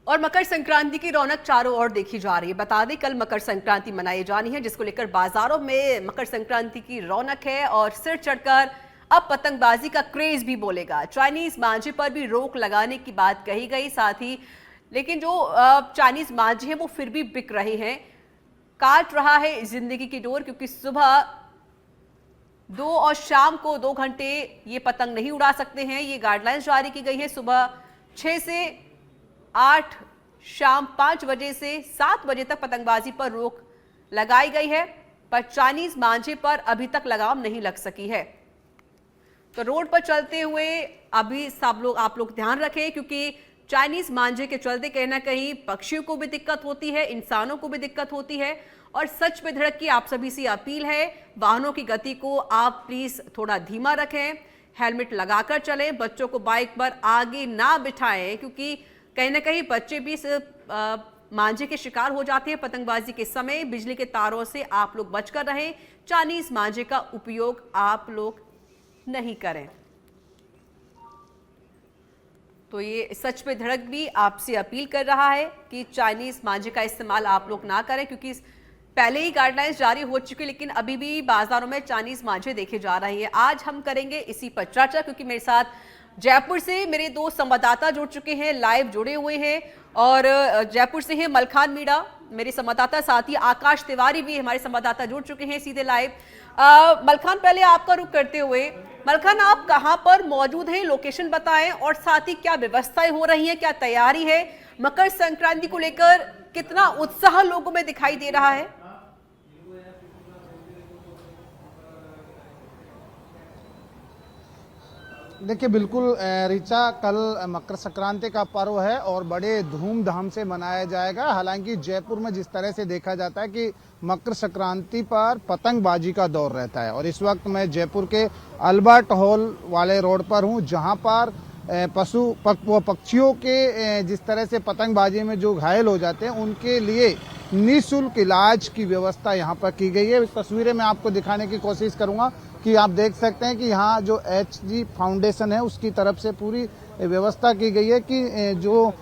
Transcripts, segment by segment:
और मकर संक्रांति की रौनक चारों ओर देखी जा रही है। बता दें कल मकर संक्रांति मनाई जानी है, जिसको लेकर बाजारों में मकर संक्रांति की रौनक है और सिर चढ़कर अब पतंगबाजी का क्रेज भी बोलेगा। चाइनीज मांझे पर भी रोक लगाने की बात कही गई, साथ ही लेकिन जो चाइनीज मांझे हैं वो फिर भी बिक रहे हैं। काट रहा है जिंदगी की डोर, क्योंकि सुबह 2 और शाम को 2 घंटे ये पतंग नहीं उड़ा सकते हैं। ये गाइडलाइंस जारी की गई है। सुबह 6 से 8, शाम 5 बजे से 7 बजे तक पतंगबाजी पर रोक लगाई गई है, पर चाइनीज मांझे पर अभी तक लगाम नहीं लग सकी है। तो रोड पर चलते हुए अभी सब आप लोग ध्यान रखें, क्योंकि चाइनीज मांझे के चलते कहीं ना कहीं पक्षियों को भी दिक्कत होती है, इंसानों को भी दिक्कत होती है। और सच पे धड़क की आप सभी से अपील है, वाहनों की गति को आप प्लीज थोड़ा धीमा रखें, हेलमेट लगाकर चलें, बच्चों को बाइक पर आगे ना बिठाएं, क्योंकि कहीं ना कहीं बच्चे भी मांझे के शिकार हो जाते हैं पतंगबाजी के समय। बिजली के तारों से आप लोग बचकर रहें, चाइनीज मांझे का उपयोग आप लोग नहीं करें। तो ये सच पे धड़क भी आपसे अपील कर रहा है कि चाइनीज मांझे का इस्तेमाल आप लोग ना करें, क्योंकि पहले ही गाइडलाइंस जारी हो चुकी, लेकिन अभी भी बाजारों में चाइनीज मांझे देखे जा रहे हैं। आज हम करेंगे इसी पर चर्चा, क्योंकि मेरे साथ जयपुर से मेरे 2 संवाददाता जुड़ चुके हैं, लाइव जुड़े हुए हैं। और जयपुर से हैं मलखान मीणा मेरे संवाददाता, साथ ही आकाश तिवारी भी हमारे संवाददाता जुड़ चुके हैं सीधे लाइव। मलखान, पहले आपका रुख करते हुए, मलखान आप कहां पर मौजूद हैं, लोकेशन बताएं, और साथ ही क्या व्यवस्थाएं हो रही हैं, क्या तैयारी है, मकर संक्रांति को लेकर कितना उत्साह लोगों में दिखाई दे रहा है? देखिए बिल्कुल ऋचा, कल मकर संक्रांति का पर्व है और बड़े धूमधाम से मनाया जाएगा। हालांकि जयपुर में जिस तरह से देखा जाता है कि मकर संक्रांति पर पतंगबाजी का दौर रहता है, और इस वक्त मैं जयपुर के अल्बर्ट हॉल वाले रोड पर हूं, जहां पर पक्षियों के जिस तरह से पतंगबाजी में जो घायल हो जाते हैं उनके लिए निःशुल्क इलाज की व्यवस्था यहाँ पर की गई है। इस तस्वीरें मैं आपको दिखाने की कोशिश करूंगा कि आप देख सकते हैं कि यहाँ जो HG फाउंडेशन है उसकी तरफ से पूरी व्यवस्था की गई है कि जो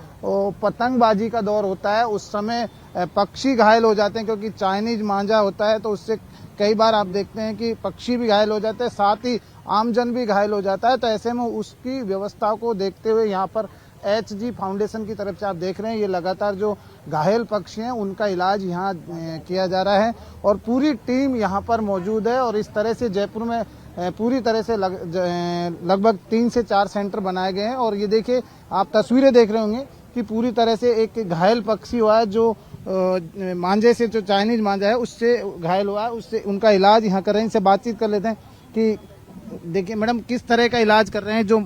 पतंगबाजी का दौर होता है उस समय पक्षी घायल हो जाते हैं, क्योंकि चाइनीज मांझा होता है तो उससे कई बार आप देखते हैं कि पक्षी भी घायल हो जाते हैं, साथ ही आमजन भी घायल हो जाता है। तो ऐसे में उसकी व्यवस्था को देखते हुए यहाँ पर HG फाउंडेशन की तरफ से आप देख रहे हैं ये लगातार जो घायल पक्षी हैं उनका इलाज यहाँ किया जा रहा है, और पूरी टीम यहाँ पर मौजूद है। और इस तरह से जयपुर में पूरी तरह से लगभग 3 से 4 सेंटर बनाए गए हैं। और ये देखिए, आप तस्वीरें देख रहे होंगे कि पूरी तरह से एक घायल पक्षी हुआ है, जो मांझे से, जो चाइनीज मांझा है उससे घायल हुआ है, उससे उनका इलाज यहाँ कर रहे हैं। इनसे बातचीत कर लेते हैं कि देखिए मैडम, किस तरह का इलाज कर रहे हैं जो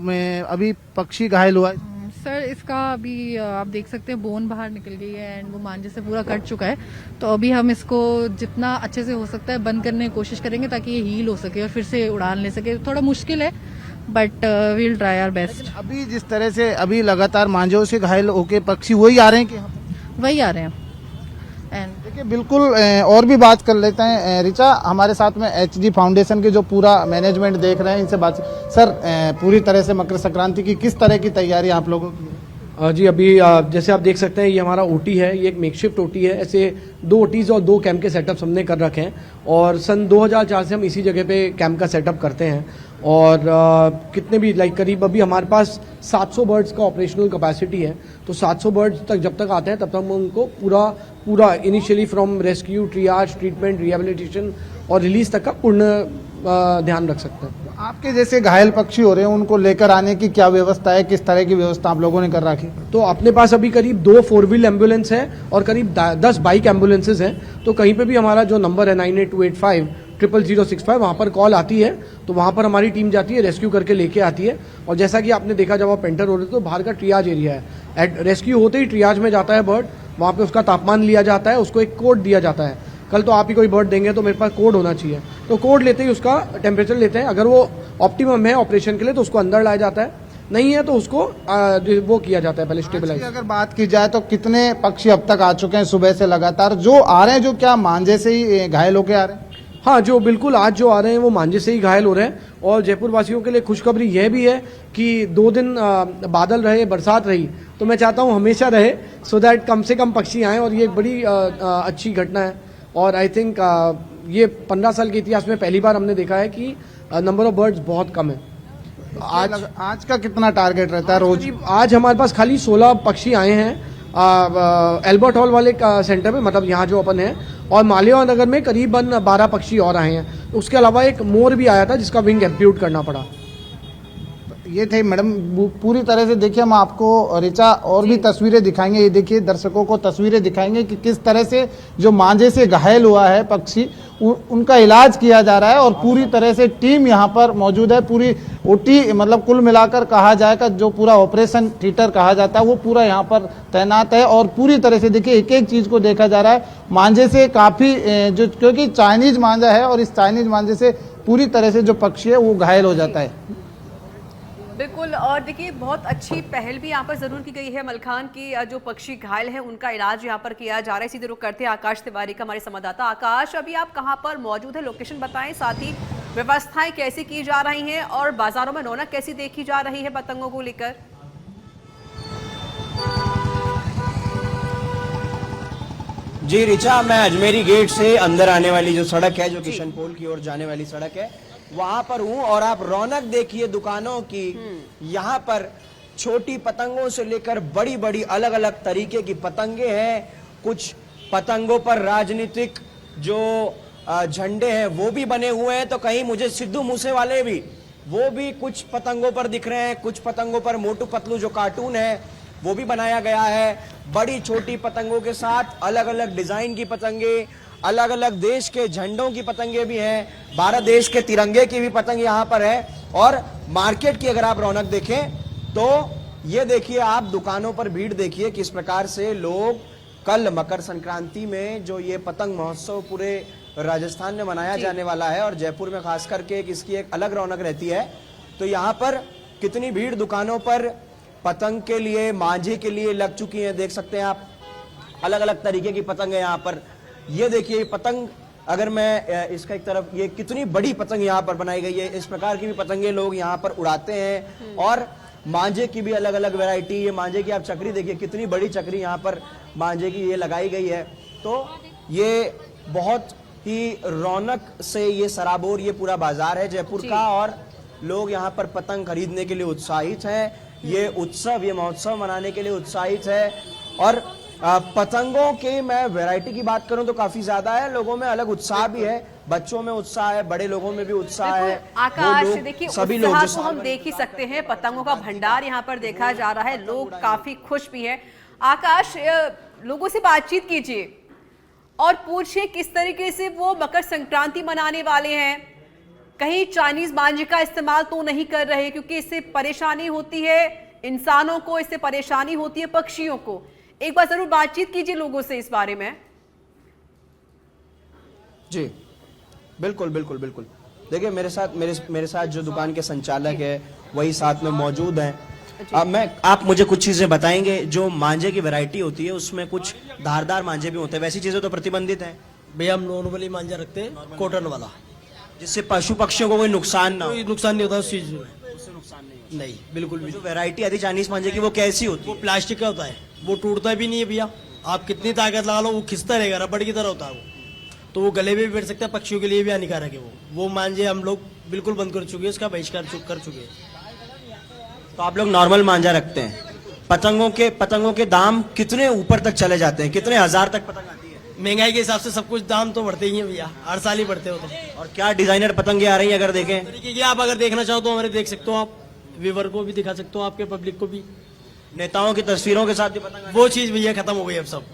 अभी पक्षी घायल हुआ है? सर, इसका अभी आप देख सकते हैं बोन बाहर निकल गई है एंड वो मांझे से पूरा कट चुका है। तो अभी हम इसको जितना अच्छे से हो सकता है बंद करने की कोशिश करेंगे ताकि ये हील हो सके और फिर से उड़ान ले सके। थोड़ा मुश्किल है, but we'll try our best. अभी जिस तरह से अभी लगातार मांझों से घायल होके पक्षी वही आ रहे हैं कि वही आ रहे हैं। एंड देखिए बिल्कुल और भी बात कर लेते हैं। ऋचा, हमारे साथ में HG फाउंडेशन के जो पूरा मैनेजमेंट देख रहे हैं, इनसे बात। सर, पूरी तरह से मकर संक्रांति की किस तरह की तैयारी आप लोगों की? जी, अभी जैसे आप देख सकते हैं ये हमारा OT है, ये एक मेकशिफ्ट OT है। ऐसे 2 OTs और 2 कैंप के सेटअप्स हमने कर रखे हैं, और सन 2004 से हम इसी जगह पे कैंप का सेटअप करते हैं। और कितने भी करीब अभी हमारे पास 700 बर्ड्स का ऑपरेशनल कैपेसिटी है। तो 700 बर्ड्स तक जब तक आते हैं तब तक हम उनको पूरा initially from rescue, ट्रियाज, treatment, rehabilitation और रिलीज तक का पूर्ण ध्यान रख सकते हैं। आपके जैसे घायल पक्षी हो रहे हैं उनको लेकर आने की क्या व्यवस्था है, किस तरह की व्यवस्था आप लोगों ने कर रखी? तो अपने पास अभी करीब 2 4 व्हील एम्बुलेंस है और करीब 10 बाइक एम्बुलेंसेज हैं। तो कहीं पे भी हमारा जो नंबर है 9828500065, वहाँ पर कॉल आती है तो वहाँ पर हमारी टीम जाती है, रेस्क्यू करके लेके आती है। और जैसा कि आपने देखा जब आप पेंटर हो रहे थे तो बाहर का ट्रियाज एरिया है, रेस्क्यू होते ही ट्रियाज में जाता है बर्ड, वहाँ पे उसका तापमान लिया जाता है, उसको एक कोड दिया जाता है। कल तो आप ही कोई बर्ड देंगे तो मेरे पास कोड होना चाहिए, तो कोड लेते ही उसका टेम्परेचर लेते हैं। अगर वो ऑप्टिमम है ऑपरेशन के लिए तो उसको अंदर लाया जाता है, नहीं है तो उसको वो किया जाता है पहले स्टेबलाइज। अगर बात की जाए तो कितने पक्षी अब तक आ चुके हैं सुबह से लगातार जो आ रहे हैं, जो क्या मांझे से ही घायल होके आ रहे हैं? हाँ, जो बिल्कुल आज जो आ रहे हैं वो मांझे से ही घायल हो रहे हैं। और जयपुर वासियों के लिए खुशखबरी यह भी है कि 2 दिन बादल रहे, बरसात रही, तो मैं चाहता हूँ हमेशा रहे, सो दैट कम से कम पक्षी आएँ। और ये एक बड़ी अच्छी घटना है। और आई थिंक ये 15 साल के इतिहास में पहली बार हमने देखा है कि नंबर ऑफ बर्ड्स बहुत कम है। आज का कितना टारगेट रहता है रोज? आज हमारे पास खाली 16 पक्षी आए हैं एल्बर्ट हॉल वाले सेंटर में, मतलब यहाँ जो अपन है, और मालेवा नगर में करीबन 12 पक्षी और आए हैं। उसके अलावा एक मोर भी आया था जिसका विंग एम्प्यूट करना पड़ा। ये थे मैडम, पूरी तरह से देखिए, हम आपको रिचा और भी तस्वीरें दिखाएंगे। ये देखिए, दर्शकों को तस्वीरें दिखाएंगे कि किस तरह से जो मांझे से घायल हुआ है पक्षी, उनका इलाज किया जा रहा है। और पूरी तरह से टीम यहाँ पर मौजूद है, पूरी ओटी, मतलब कुल मिलाकर कहा जाएगा जो पूरा ऑपरेशन थिएटर कहा जाता है वो पूरा यहाँ पर तैनात है। और पूरी तरह से देखिए, एक एक चीज़ को देखा जा रहा है। मांझे से काफ़ी जो, क्योंकि चाइनीज मांझा है और इस चाइनीज मांझे से पूरी तरह से जो पक्षी है वो घायल हो जाता है। बिल्कुल। और देखिए, बहुत अच्छी पहल भी यहाँ पर जरूर की गई है मलखान की, जो पक्षी घायल है उनका इलाज यहाँ पर किया जा रहा है। सीधे रुक करते हैं आकाश तिवारी का, हमारे संवाददाता। आकाश, अभी आप कहाँ पर मौजूद है, लोकेशन बताएं, साथ ही व्यवस्थाएं कैसी की जा रही हैं और बाजारों में रौनक कैसी देखी जा रही है पतंगों को लेकर? जी रिचा, मैं अजमेरी गेट से अंदर आने वाली जो सड़क है, जो किशन पोल की ओर जाने वाली सड़क है, वहां पर हूं। और आप रौनक देखिए दुकानों की। यहाँ पर छोटी पतंगों से लेकर बड़ी बड़ी अलग अलग तरीके की पतंगे हैं। कुछ पतंगों पर राजनीतिक जो झंडे हैं वो भी बने हुए हैं, तो कहीं मुझे सिद्धू मूसे वाले भी, वो भी कुछ पतंगों पर दिख रहे हैं। कुछ पतंगों पर मोटू पतलू जो कार्टून है वो भी बनाया गया है। बड़ी छोटी पतंगों के साथ अलग अलग डिजाइन की पतंगे, अलग अलग देश के झंडों की पतंगे भी हैं। भारत देश के तिरंगे की भी पतंग यहाँ पर है। और मार्केट की अगर आप रौनक देखें तो ये देखिए, आप दुकानों पर भीड़ देखिए किस प्रकार से लोग कल मकर संक्रांति में जो ये पतंग महोत्सव पूरे राजस्थान में मनाया जाने वाला है और जयपुर में खास करके इसकी एक अलग रौनक रहती है, तो यहाँ पर कितनी भीड़ दुकानों पर पतंग के लिए, मांझे के लिए लग चुकी है। देख सकते हैं आप, अलग अलग तरीके की पतंग है यहाँ पर। ये देखिए पतंग, अगर मैं इसका एक तरफ, ये कितनी बड़ी पतंग यहाँ पर बनाई गई है। इस प्रकार की भी पतंगे लोग यहाँ पर उड़ाते हैं। और मांझे की भी अलग अलग वैरायटी, ये मांझे की आप चक्री देखिए, कितनी बड़ी चक्री यहाँ पर मांझे की ये लगाई गई है। तो ये बहुत ही रौनक से ये सराबोर ये पूरा बाजार है जयपुर का, और लोग यहाँ पर पतंग खरीदने के लिए उत्साहित हैं। ये उत्सव, ये महोत्सव मनाने के लिए उत्साहित है। और पतंगों के मैं वैरायटी की बात करूं तो काफी ज्यादा है, लोगों में अलग उत्साह भी है, बच्चों में उत्साह है, बड़े लोगों में भी उत्साह है। आकाश, देखिए सभी लोग तो हम देख ही सकते हैं, पतंगों का भंडार यहाँ पर देखा जा रहा है, लोग काफी खुश भी हैं। आकाश, लोगों से बातचीत कीजिए और पूछिए किस तरीके से वो मकर संक्रांति मनाने वाले हैं। कहीं चाइनीज मांझे का इस्तेमाल तो नहीं कर रहे, क्योंकि इससे परेशानी होती है इंसानों को, इससे परेशानी होती है पक्षियों को। एक बार जरूर बातचीत कीजिए लोगों से इस बारे में। जी बिल्कुल बिल्कुल बिल्कुल। देखिए मेरे साथ जो दुकान के संचालक है वही साथ में मौजूद हैं। आप मुझे कुछ चीजें बताएंगे। जो मांझे की वैरायटी होती है उसमें कुछ धारदार मांझे भी होते हैं, वैसी चीजें तो प्रतिबंधित हैं? भैया हम नॉर्मली मांझा रखते हैं, कॉटन वाला, जिससे पशु पक्षियों को कोई नुकसान ना हो। कोई नुकसान नहीं होता उस चीज में। उससे नुकसान नहीं, बिल्कुल भी। जो वैरायटी आती है चाइनीज मांझे की, वो कैसी होती वो है? प्लास्टिक का होता है, वो टूटता भी नहीं है भैया। आप कितनी ताकत लगा लो वो खिंचता रहेगा, रबड़ की तरह होता है वो। तो वो गले में भी बैठ सकता है, पक्षियों के लिए भी हानिकारक है वो मांझे हम लोग बिल्कुल बंद कर चुके हैं, उसका बहिष्कार कर चुके हैं। तो आप लोग नॉर्मल मांझा रखते हैं। पतंगों के दाम कितने ऊपर तक चले जाते हैं? कितने हजार तक पतंग आती है? महंगाई के हिसाब से सब कुछ दाम तो बढ़ते ही हैं भैया, हर साल ही बढ़ते हो। तो और क्या डिजाइनर पतंगे आ रही है अगर देखें? तरीके की आप अगर देखना चाहो तो हमारे देख सकते हो, आप व्यूवर को भी दिखा सकते हो, आपके पब्लिक को भी। नेताओं की तस्वीरों के साथ भी पतंग? वो चीज भैया खत्म हो गई अब सब।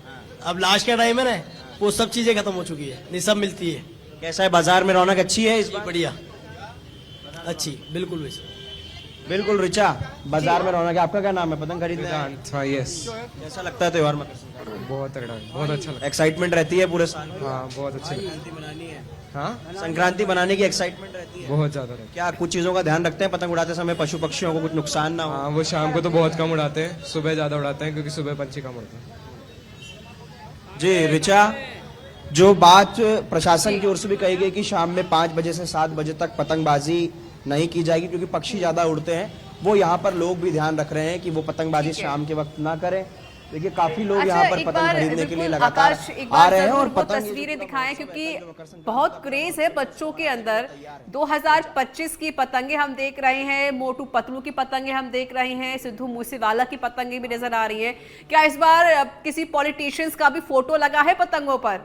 अब लास्ट का टाइम है ना, वो सब चीजें खत्म हो चुकी है, नहीं सब मिलती है। कैसा है बाजार में रौनक? अच्छी है इस बार? बढ़िया, अच्छी, बिल्कुल वैसे। बिल्कुल रिचा, बाजार में रौनक है। आपका क्या नाम है? पतंग खरीदने आए हैं? हाँ यस, कैसा लगता है त्योहार मकर संक्रांति? बहुत तगड़ा है, बहुत अच्छा लगा। एक्साइटमेंट रहती है पूरे साल? हाँ बहुत अच्छा लगा। संक्रांति बनानी है, हाँ संक्रांति बनाने की एक्साइटमेंट रहती है। बहुत ज्यादा रहता क्या कुछ चीजों का ध्यान रखते हैं पतंग उड़ाते समय, पशु पक्षियों को कुछ नुकसान ना है। हो? हाँ वो शाम को तो बहुत कम उड़ाते हैं, सुबह ज्यादा उड़ाते हैं क्योंकि सुबह पंछी कम उड़ते हैं। जी रिचा, जो बात प्रशासन की ओर से भी कही गई कि शाम में 5 बजे से 7 बजे तक पतंगबाजी नहीं की जाएगी क्योंकि पक्षी ज्यादा उड़ते हैं, वो यहाँ पर लोग भी ध्यान रख रहे हैं कि वो पतंगबाजी शाम के वक्त ना करें। देखिए काफी लोग यहाँ पर एक पतंग बार खरीदने के लिए बिल्कुल लगातार आकाश, एक आ बार रहे हैं जरूर और वो पतंग तस्वीरें दिखाएं क्योंकि बहुत क्रेज है बच्चों के अंदर। 2025 की पतंगे हम देख रहे हैं, मोटू पतलू की पतंगे हम देख रहे हैं, सिद्धू मूसेवाला की पतंगे भी नजर आ रही हैं। क्या इस बार किसी पॉलिटिशियंस का भी फोटो लगा है पतंगों पर?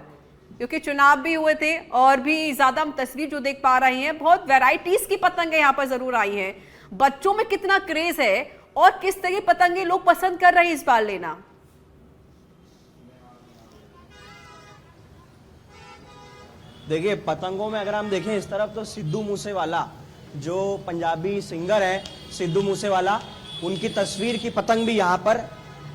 क्योंकि चुनाव भी हुए थे और भी ज्यादा हम तस्वीर जो देख पा रहे हैं, बहुत वेराइटीज की पतंगे यहाँ पर जरूर आई हैं। बच्चों में कितना क्रेज है और किस तरह की पतंगे लोग पसंद कर रहे हैं इस बार लेना? देखिए पतंगों में अगर हम देखें इस तरफ तो सिद्धू मूसेवाला जो पंजाबी सिंगर हैं, सिद्धू मूसेवाला, उनकी तस्वीर की पतंग भी यहाँ पर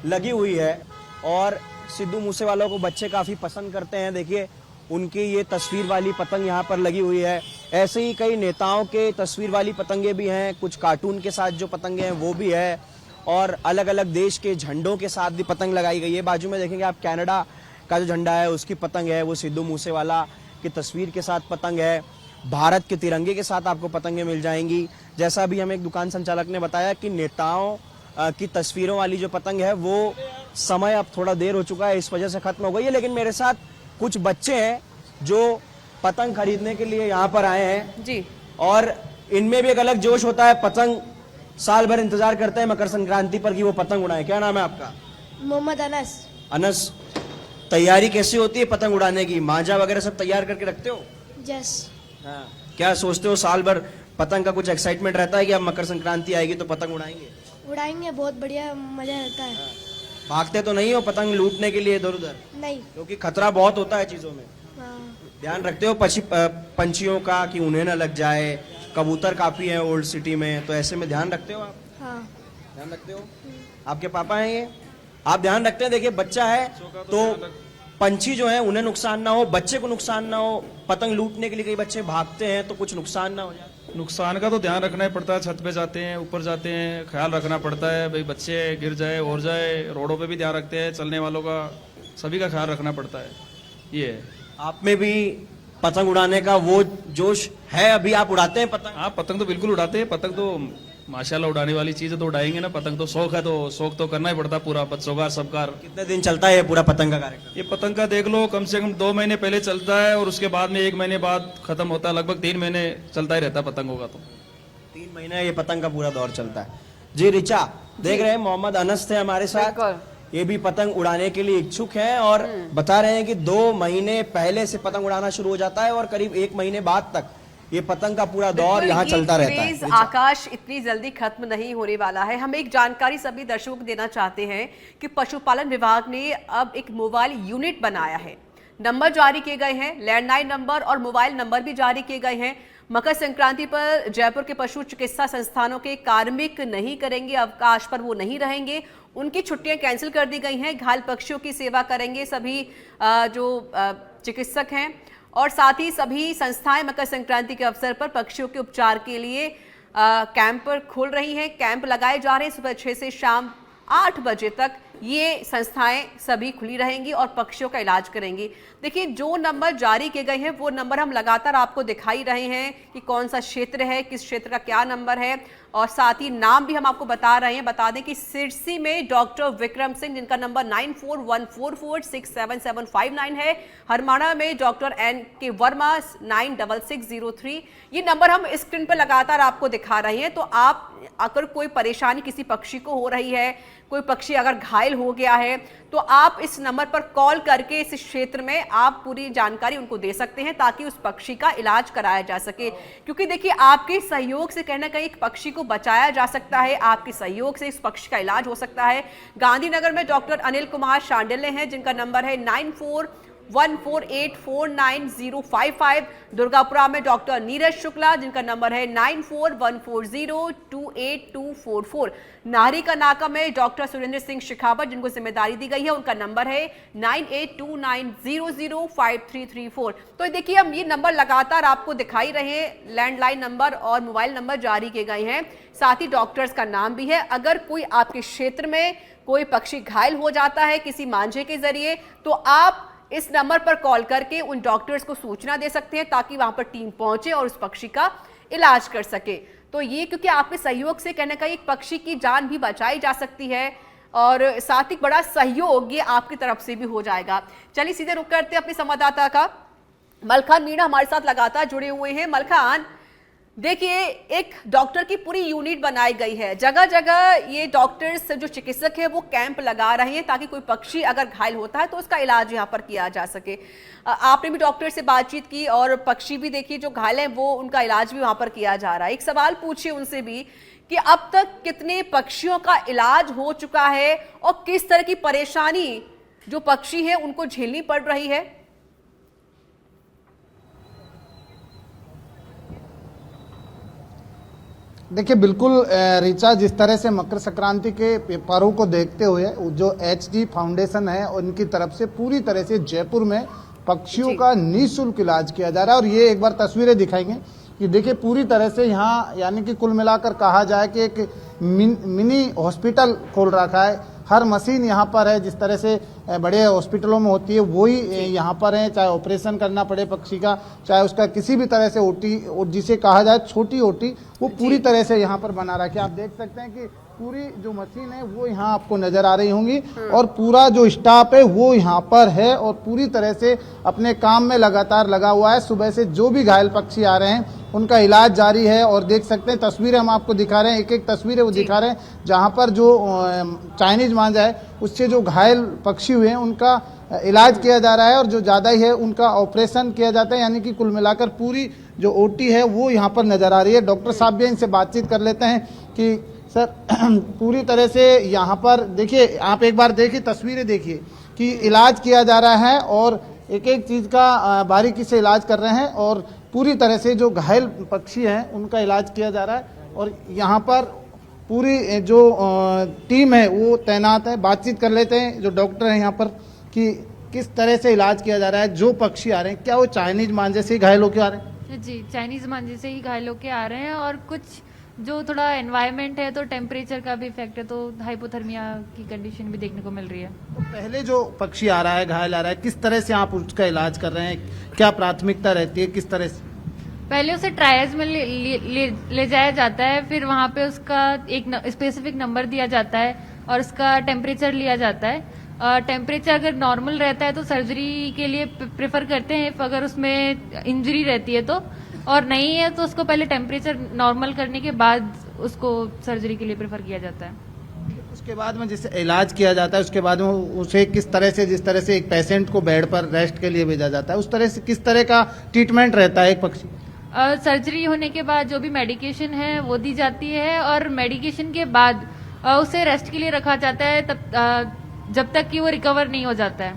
लगी हुई है और सिद्धू मूसेवाला को बच्चे काफी पसंद करते हैं। देखिए उनकी ये तस्वीर वाली पतंग यहाँ पर लगी हुई है। ऐसे ही कई नेताओं के तस्वीर वाली पतंगे भी हैं, कुछ कार्टून के साथ जो पतंगे हैं वो भी है और अलग अलग देश के झंडों के साथ भी पतंग लगाई गई है। बाजू में देखेंगे आप कनाडा का जो झंडा है उसकी पतंग है, वो सिद्धू मूसेवाला की तस्वीर के साथ पतंग है। भारत के तिरंगे के साथ आपको पतंगे मिल जाएंगी। जैसा भी हमें एक दुकान संचालक ने बताया कि नेताओं की तस्वीरों वाली जो पतंग है वो समय अब थोड़ा देर हो चुका है, इस वजह से खत्म हो गई है, लेकिन मेरे साथ कुछ बच्चे हैं जो पतंग खरीदने के लिए यहाँ पर आए हैं जी, और इनमें भी एक अलग जोश होता है। पतंग साल भर इंतजार करते हैं मकर संक्रांति पर कि वो पतंग उड़ाएं। क्या नाम है आपका? मोहम्मद अनस। अनस, तैयारी कैसी होती है पतंग उड़ाने की? मांझा वगैरह सब तैयार करके रखते हो? जस हाँ। क्या सोचते हो साल भर पतंग का कुछ एक्साइटमेंट रहता है कि अब मकर संक्रांति आएगी तो पतंग उड़ाएंगे? उड़ाएंगे, बहुत बढ़िया मजा आता है। भागते तो नहीं हो पतंग लूटने के लिए इधर उधर? नहीं। क्योंकि खतरा बहुत होता है चीजों में। हाँ। ध्यान रखते हो पंछियों का कि उन्हें ना लग जाए? कबूतर काफी है ओल्ड सिटी में, तो ऐसे में ध्यान रखते हो आप? हाँ। ध्यान रखते हो? आपके पापा हैं ये? आप ध्यान रखते हैं? देखिए बच्चा है तो पंछी जो है उन्हें नुकसान ना हो, बच्चे को नुकसान ना हो। पतंग लूटने के लिए कई बच्चे भागते हैं तो कुछ नुकसान ना हो जाए। नुकसान का तो ध्यान रखना ही पड़ता है। छत पे जाते हैं, ऊपर जाते हैं, ख्याल रखना पड़ता है भाई बच्चे गिर जाए और जाए। रोडों पे भी ध्यान रखते हैं, चलने वालों का, सभी का ख्याल रखना पड़ता है। ये है। आप में भी पतंग उड़ाने का वो जोश है? अभी आप उड़ाते हैं पतंग? हाँ, पतंग तो बिल्कुल उड़ाते हैं। पतंग तो माशाल्लाह उड़ाने वाली चीज है तो उड़ाएंगे ना। पतंग तो शौक है तो शौक तो करना ही पड़ता है पूरा, बच्चों का सबका। कितने दिन चलता है ये पूरा पतंग का कार्यक्रम? ये पतंग का देख लो कम से कम 2 महीने पहले चलता है और उसके बाद में 1 महीने बाद खत्म होता है। लगभग 3 महीने चलता ही रहता है पतंगों का। तो 3 महीने ये पतंग का पूरा दौर चलता है। जी रिचा, देख रहे हैं मोहम्मद अनस थे हमारे साथ, ये भी पतंग उड़ाने के लिए इच्छुक हैं और बता रहे हैं कि 2 महीने पहले से पतंग उड़ाना शुरू हो जाता है और करीब 1 महीने बाद तक ये पतंग का पूरा दौर बिल्कुल, यहाँ ये चलता रहता क्रेज है। आकाश इतनी जल्दी खत्म नहीं होने वाला है। हम एक जानकारी सभी दर्शकों को देना चाहते हैं कि पशुपालन विभाग ने अब एक मोबाइल यूनिट बनाया है। नंबर जारी किए गए हैं, लैंडलाइन नंबर और मोबाइल नंबर भी जारी किए गए हैं। मकर संक्रांति पर जयपुर के पशु चिकित्सा संस्थानों के कार्मिक नहीं करेंगे अवकाश पर, वो नहीं रहेंगे, उनकी छुट्टियां कैंसिल कर दी गई हैं। घायल पक्षियों की सेवा करेंगे सभी जो चिकित्सक हैं और साथ ही सभी संस्थाएं मकर संक्रांति के अवसर पर पक्षियों के उपचार के लिए कैंप खोल रही हैं। कैंप लगाए जा रहे हैं सुबह 6 से शाम 8 बजे तक। ये संस्थाएं सभी खुली रहेंगी और पक्षियों का इलाज करेंगी। देखिए जो नंबर जारी किए गए हैं वो नंबर हम लगातार आपको दिखाई रहे हैं कि कौन सा क्षेत्र है, किस क्षेत्र का क्या नंबर है और साथ ही नाम भी हम आपको बता रहे हैं। बता दें कि सिरसी में डॉक्टर विक्रम सिंह जिनका नंबर 9414467759 है। हरमाणा में डॉक्टर NK वर्मा 96603। ये नंबर हम स्क्रीन पर लगातार आपको दिखा रहे हैं। तो आप अगर कोई परेशानी किसी पक्षी को हो रही है, कोई पक्षी अगर घायल हो गया है तो आप इस नंबर पर कॉल करके इस क्षेत्र में आप पूरी जानकारी उनको दे सकते हैं ताकि उस पक्षी का इलाज कराया जा सके। क्योंकि देखिए आपके सहयोग से कहीं ना कहीं एक पक्षी को बचाया जा सकता है, आपके सहयोग से इस पक्षी का इलाज हो सकता है। गांधीनगर में डॉक्टर अनिल कुमार शांडिल्य हैं जिनका नंबर है 9414849055। दुर्गापुरा में डॉक्टर नीरज शुक्ला जिनका नंबर है 9414028244। नाहरी का नाका में डॉक्टर सुरेंद्र सिंह शेखावत जिनको जिम्मेदारी दी गई है, उनका नंबर है 9829005334। तो देखिए हम ये नंबर लगातार आपको दिखाई रहे हैं, लैंडलाइन नंबर और मोबाइल नंबर जारी किए गए हैं, साथ ही डॉक्टर्स का नाम भी है। अगर कोई आपके क्षेत्र में कोई पक्षी घायल हो जाता है किसी मांझे के जरिए तो आप इस नंबर पर कॉल करके उन डॉक्टर्स को सूचना दे सकते हैं ताकि वहां पर टीम पहुंचे और उस पक्षी का इलाज कर सके। तो ये क्योंकि आपके सहयोग से कहने का एक पक्षी की जान भी बचाई जा सकती है और साथ ही बड़ा सहयोग ये आपकी तरफ से भी हो जाएगा। चलिए सीधे रुक करते हैं अपने संवाददाता का। मलखान मीणा हमारे साथ लगातार जुड़े हुए हैं। मलखान, देखिए एक डॉक्टर की पूरी यूनिट बनाई गई है, जगह जगह ये डॉक्टर्स जो चिकित्सक है वो कैंप लगा रहे हैं ताकि कोई पक्षी अगर घायल होता है तो उसका इलाज यहाँ पर किया जा सके। आपने भी डॉक्टर से बातचीत की और पक्षी भी देखिए जो घायल है वो उनका इलाज भी वहां पर किया जा रहा है। एक सवाल पूछिए उनसे भी कि अब तक कितने पक्षियों का इलाज हो चुका है और किस तरह की परेशानी जो पक्षी है उनको झेलनी पड़ रही है। देखिए बिल्कुल ऋचा, जिस तरह से मकर संक्रांति के पर्व को देखते हुए जो HD फाउंडेशन है उनकी तरफ से पूरी तरह से जयपुर में पक्षियों का निःशुल्क इलाज किया जा रहा है। और ये एक बार तस्वीरें दिखाएंगे कि देखिए पूरी तरह से यहाँ यानी कि कुल मिलाकर कहा जाए कि एक मिनी हॉस्पिटल खोल रखा है। हर मशीन यहाँ पर है, जिस तरह से बड़े हॉस्पिटलों में होती है वही यहाँ पर है। चाहे ऑपरेशन करना पड़े पक्षी का, चाहे उसका किसी भी तरह से ओटी, जिसे कहा जाए छोटी ओटी, वो पूरी तरह से यहाँ पर बना रखी है। आप देख सकते हैं कि पूरी जो मशीन है वो यहाँ आपको नजर आ रही होंगी और पूरा जो स्टाफ है वो यहाँ पर है और पूरी तरह से अपने काम में लगातार लगा हुआ है। सुबह से जो भी घायल पक्षी आ रहे हैं उनका इलाज जारी है। और देख सकते हैं तस्वीरें हम आपको दिखा रहे हैं, एक एक तस्वीरें वो दिखा रहे हैं जहाँ पर जो चाइनीज मांझा है उससे जो घायल पक्षी हुए हैं उनका इलाज किया जा रहा है और जो ज़्यादा ही है उनका ऑपरेशन किया जाता है। यानी कि कुल मिलाकर पूरी जो ओटी है वो यहाँ पर नजर आ रही है। डॉक्टर साहब भी इनसे बातचीत कर लेते हैं कि सर पूरी तरह से यहाँ पर देखिए, आप एक बार देखिए तस्वीरें देखिए कि इलाज किया जा रहा है और एक एक चीज़ का बारीकी से इलाज कर रहे हैं और पूरी तरह से जो घायल पक्षी हैं उनका इलाज किया जा रहा है। और यहाँ पर पूरी जो टीम है वो तैनात है। बातचीत कर लेते हैं जो डॉक्टर हैं यहाँ पर कि किस तरह से इलाज किया जा रहा है। जो पक्षी आ रहे हैं क्या वो चाइनीज मांझे से घायल होकर आ रहे हैं? जी, चाइनीज मांझे से ही घायल होके आ रहे हैं और कुछ जो थोड़ा एनवायरनमेंट है तो टेम्परेचर का भी इफेक्ट है, तो हाइपोथर्मिया की कंडीशन भी देखने को मिल रही है। तो पहले जो पक्षी आ रहा है घायल आ रहा है, किस तरह से आप उसका इलाज कर रहे हैं, क्या प्राथमिकता रहती है, किस तरह से? पहले उसे ट्रायल्स में ले जाया जाता है, फिर वहाँ पे उसका एक स्पेसिफिक नंबर दिया जाता है और उसका टेम्परेचर लिया जाता है। टेम्परेचर अगर नॉर्मल रहता है तो सर्जरी के लिए प्रेफर करते हैं अगर उसमें इंजरी रहती है तो, और नहीं है तो उसको पहले टेम्परेचर नॉर्मल करने के बाद उसको सर्जरी के लिए प्रेफर किया जाता है। उसके बाद में जैसे इलाज किया जाता है उसके बाद में उसे किस तरह से, जिस तरह से एक पेशेंट को बेड पर रेस्ट के लिए भेजा जाता है उस तरह से किस तरह का ट्रीटमेंट रहता है एक पक्षी? सर्जरी होने के बाद जो भी मेडिकेशन है वो दी जाती है और मेडिकेशन के बाद उसे रेस्ट के लिए रखा जाता है तब जब तक कि वो रिकवर नहीं हो जाता है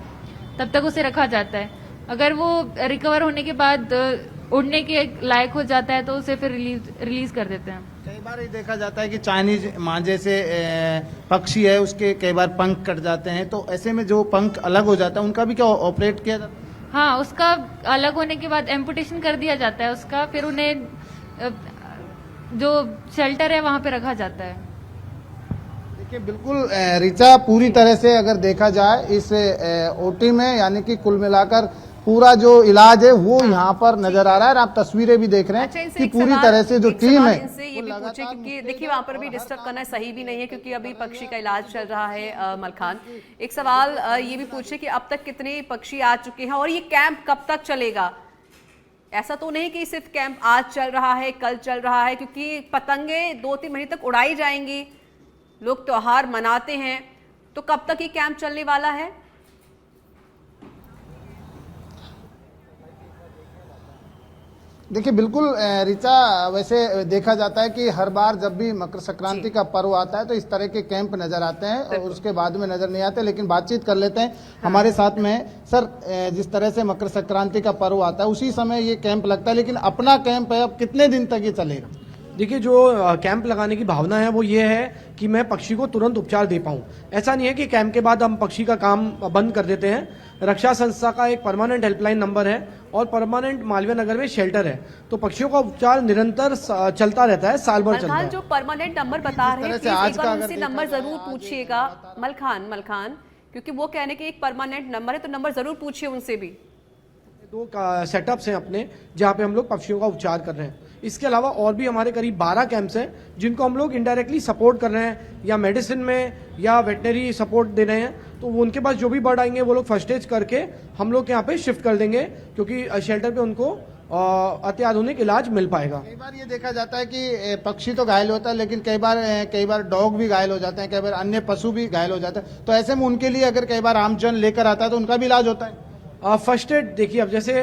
तब तक उसे रखा जाता है। अगर वो रिकवर होने के बाद उड़ने के लायक हो जाता है तो उसे फिर रिलीज कर देते हैं। कई बार ये देखा जाता है कि चाइनीज मांझे से पक्षी है उसके कई बार पंख कट जाते हैं, तो ऐसे में जो पंख अलग हो जाता है उनका भी क्या ऑपरेट किया जाता है? हाँ, उसका अलग होने के बाद एम्पुटेशन कर दिया जाता है उसका, फिर उन्हें जो शेल्टर है वहां पे रखा जाता है। देखिए बिल्कुल ऋचा, पूरी तरह से अगर देखा जाए इस ओटी में यानी कि कुल मिलाकर पूरा जो इलाज है वो यहाँ पर नजर आ रहा है और आप तस्वीरें भी देख रहे हैं कि पूरी तरह से जो टीम है इनसे ये भी पूछे क्योंकि देखिए वहां पर भी डिस्टर्ब करना सही भी नहीं है क्योंकि अभी पक्षी का इलाज चल रहा है। मलखान, एक सवाल ये भी पूछे कि अब तक कितने पक्षी आ चुके हैं और ये कैंप कब तक चलेगा? ऐसा तो नहीं कि सिर्फ कैंप आज चल रहा है कल चल रहा है, क्योंकि पतंगे 2-3 महीने तक उड़ाई जाएंगी, लोग त्योहार मनाते हैं, तो कब तक ये कैंप चलने वाला है? देखिए बिल्कुल ऋचा, वैसे देखा जाता है कि हर बार जब भी मकर संक्रांति का पर्व आता है तो इस तरह के कैंप नजर आते हैं और उसके बाद में नजर नहीं आते। लेकिन बातचीत कर लेते हैं हमारे साथ में सर, जिस तरह से मकर संक्रांति का पर्व आता है उसी समय ये कैंप लगता है, लेकिन अपना कैंप है, अब कितने दिन तक ये चलेगा? देखिए जो कैंप लगाने की भावना है वो ये है कि मैं पक्षी को तुरंत उपचार दे पाऊं। ऐसा नहीं है कि कैंप के बाद हम पक्षी का काम बंद कर देते हैं। रक्षा संस्था का एक परमानेंट हेल्पलाइन नंबर है और परमानेंट मालवीय नगर में शेल्टर है, तो पक्षियों का उपचार निरंतर चलता रहता है, साल भर चलता है। जो परमानेंट नंबर बता रहे हैं आज का उनसे नंबर जरूर पूछिएगा। मलखान, क्योंकि वो कहने कि एक परमानेंट नंबर है, तो नंबर जरूर पूछिए उनसे भी। दो सेटअप्स हैं अपने जहाँ पे हम लोग पक्षियों का उपचार कर रहे हैं। इसके अलावा और भी हमारे करीब 12 कैंप्स हैं जिनको हम लोग इनडायरेक्टली सपोर्ट कर रहे हैं, या मेडिसिन में या वेटनरी सपोर्ट दे रहे हैं। तो वो उनके पास जो भी बर्ड आएंगे वो लोग फर्स्ट एज करके हम लोग यहाँ पे शिफ्ट कर देंगे, क्योंकि शेल्टर पे उनको अत्याधुनिक इलाज मिल पाएगा। कई बार ये देखा जाता है कि पक्षी तो घायल होता है, लेकिन कई बार डॉग भी घायल हो जाते हैं, कई बार अन्य पशु भी घायल हो जाते हैं। तो ऐसे में उनके लिए अगर कई बार आमजन लेकर आता है तो उनका भी इलाज होता है। फर्स्ट एड देखिए, अब जैसे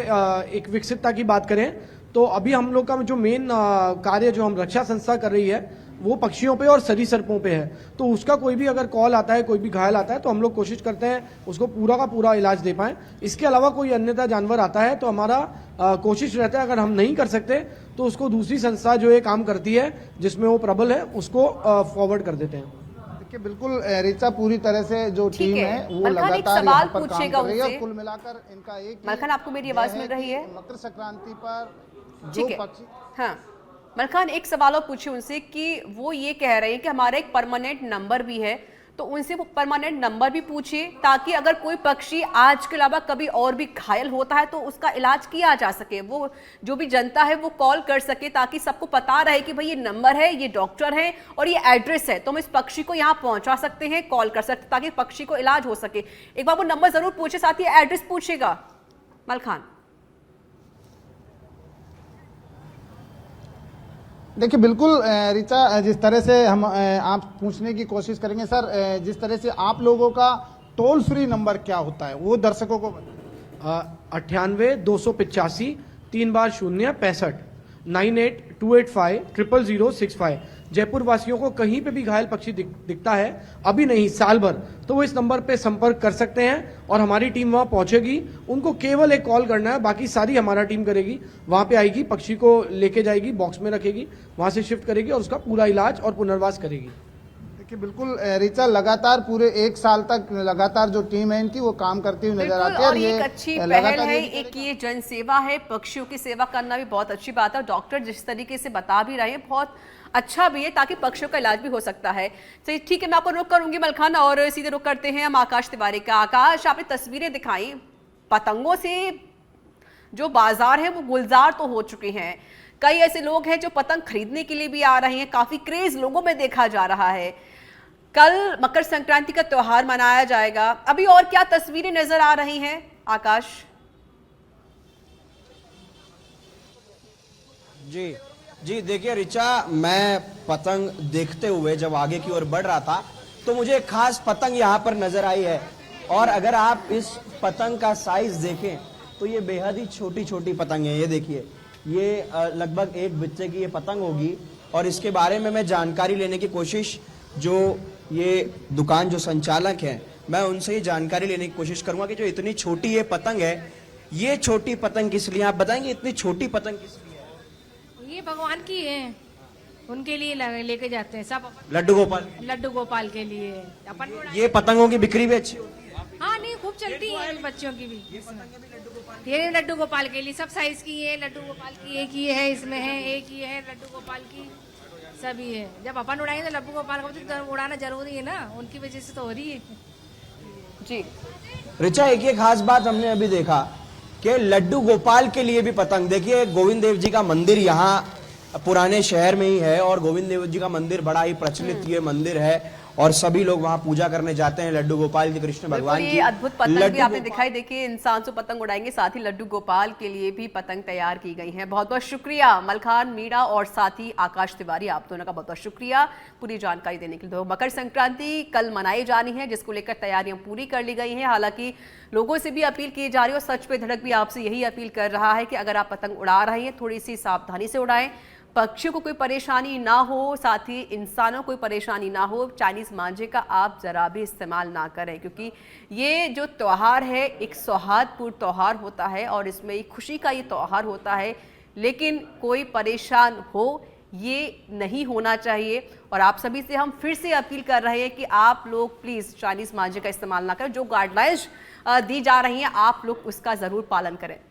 एक विकसितता की बात करें तो अभी हम लोग का जो मेन कार्य जो हम रक्षा संस्था कर रही है वो पक्षियों पे और सरीसृपों पे है। तो उसका कोई भी अगर कॉल आता है, कोई भी घायल आता है, तो हम लोग कोशिश करते हैं उसको पूरा का पूरा इलाज दे पाएं। इसके अलावा कोई अन्यथा जानवर आता है तो हमारा कोशिश रहता है अगर हम नहीं कर सकते तो उसको दूसरी संस्था जो ये काम करती है जिसमें वो प्रबल है उसको फॉरवर्ड कर देते हैं। देखिए बिल्कुल ऋचा, पूरी तरह से जो ठीक टीम है। है वो मलखान, एक लगातार सवाल यहाँ पर काम पूछेगा कर रही है। उनसे। और कुल मिलाकर इनका एक ही मलखान, आपको मेरी आवाज मिल रही है? कि मकर संक्रांति पर जो ठीक है। पक्षी हाँ, मलखान, एक सवाल और पूछिए उनसे कि वो ये कह रहे हैं कि हमारा एक परमानेंट नंबर भी है, तो उनसे वो परमानेंट नंबर भी पूछिए ताकि अगर कोई पक्षी आज के अलावा कभी और भी घायल होता है तो उसका इलाज किया जा सके। वो जो भी जनता है वो कॉल कर सके ताकि सबको पता रहे कि भाई ये नंबर है, ये डॉक्टर है और ये एड्रेस है, तो हम इस पक्षी को यहाँ पहुंचा सकते हैं, कॉल कर सकते हैं ताकि पक्षी को इलाज हो सके। एक बार वो नंबर जरूर पूछे, साथ ही एड्रेस पूछेगा। मलखान, देखिए बिल्कुल ऋचा, जिस तरह से हम आप पूछने की कोशिश करेंगे सर, जिस तरह से आप लोगों का टोल फ्री नंबर क्या होता है वो दर्शकों को बताएं। 98-285 3/065 98-285-00065। जयपुर वासियों को कहीं पे भी घायल पक्षी दिखता है, अभी नहीं साल भर, तो वो इस नंबर पे संपर्क कर सकते हैं और हमारी टीम वहां पहुंचेगी। उनको केवल एक कॉल करना है, बाकी सारी हमारा टीम करेगी। वहां पे आएगी, पक्षी को लेके जाएगी, बॉक्स में रखेगी, वहां से शिफ्ट करेगी और उसका पूरा इलाज और पुनर्वास करेगी। देखिए बिल्कुल ऋचा, लगातार पूरे 1 साल तक लगातार जो टीम है इनकी वो काम करती हुई नजर आती है। और ये एक अच्छी पहल है, एक ये जन सेवा है, पक्षियों की सेवा करना भी बहुत अच्छी बात है। डॉक्टर जिस तरीके से बता भी रहे हैं बहुत अच्छा भी है ताकि पक्षियों का इलाज भी हो सकता है। तो ठीक है, मैं आपको रुक करूंगी मलखान, और सीधे रुक करते हैं हम आकाश तिवारी का। आकाश, आपने तस्वीरें दिखाई, पतंगों से जो बाजार है वो गुलजार तो हो चुके हैं। कई ऐसे लोग हैं जो पतंग खरीदने के लिए भी आ रहे हैं, काफी क्रेज लोगों में देखा जा रहा है। कल मकर संक्रांति का त्योहार मनाया जाएगा, अभी और क्या तस्वीरें नजर आ रही हैं आकाश? जी जी, देखिए ऋचा, मैं पतंग देखते हुए जब आगे की ओर बढ़ रहा था तो मुझे एक खास पतंग यहाँ पर नजर आई है। और अगर आप इस पतंग का साइज देखें तो ये बेहद ही छोटी छोटी पतंग है। ये देखिए, ये लगभग 1 बित्ते की ये पतंग होगी। और इसके बारे में मैं जानकारी लेने की कोशिश, जो ये दुकान जो संचालक हैं, मैं उनसे ही जानकारी लेने की कोशिश करूंगा कि जो इतनी छोटी ये पतंग है, ये छोटी पतंग किस लिए, आप बताएंगे इतनी छोटी पतंग किस लिए? ये भगवान की है, उनके लिए लेके जाते हैं सब। लड्डू गोपाल के लिए अपन ये पतंगों की बिक्री भी अच्छी होती है। हाँ, नहीं खूब चलती है बच्चों की भी। ये लड्डू गोपाल के लिए सब साइज की है। लड्डू गोपाल की एक ही है, इसमें है एक ही है लड्डू गोपाल की, सभी है। जब अपन उड़ाएंगे तो लड्डू गोपाल को तो उड़ाना जरूरी है ना, उनकी वजह से तो हो रही है। जी ऋचा, एक ये खास बात हमने अभी देखा कि लड्डू गोपाल के लिए भी पतंग। देखिए, गोविंद देव जी का मंदिर यहाँ पुराने शहर में ही है और गोविंद देव जी का मंदिर बड़ा ही प्रचलित ये मंदिर है और सभी लोग वहां पूजा करने जाते हैं लड्डू गोपाल जी, कृष्ण भगवान की। ये अद्भुत पतंग भी आपने दिखाई। देखिए, इंसान तो पतंग उड़ाएंगे, साथ ही लड्डू गोपाल के लिए भी पतंग तैयार की गई है। बहुत बहुत शुक्रिया मलखान मीणा और साथ ही आकाश तिवारी, आप दोनों का बहुत बहुत शुक्रिया पूरी जानकारी देने के लिए। तो मकर संक्रांति कल मनाई जानी है, जिसको लेकर तैयारियां पूरी कर ली गई हैं। हालांकि लोगों से भी अपील की जा रही है और सच पे धड़क भी आपसे यही अपील कर रहा है कि अगर आप पतंग उड़ा रहे हैं थोड़ी सी सावधानी से उड़ाएं, पक्षियों को कोई परेशानी ना हो, साथ ही इंसानों को कोई परेशानी ना हो। चाइनीज मांझे का आप जरा भी इस्तेमाल ना करें, क्योंकि ये जो त्यौहार है एक सौहार्दपूर्ण त्यौहार होता है और इसमें एक खुशी का ये त्यौहार होता है, लेकिन कोई परेशान हो ये नहीं होना चाहिए। और आप सभी से हम फिर से अपील कर रहे हैं कि आप लोग प्लीज़ चाइनीज मांझे का इस्तेमाल ना करें। जो गाइडलाइंस दी जा रही हैं आप लोग उसका ज़रूर पालन करें।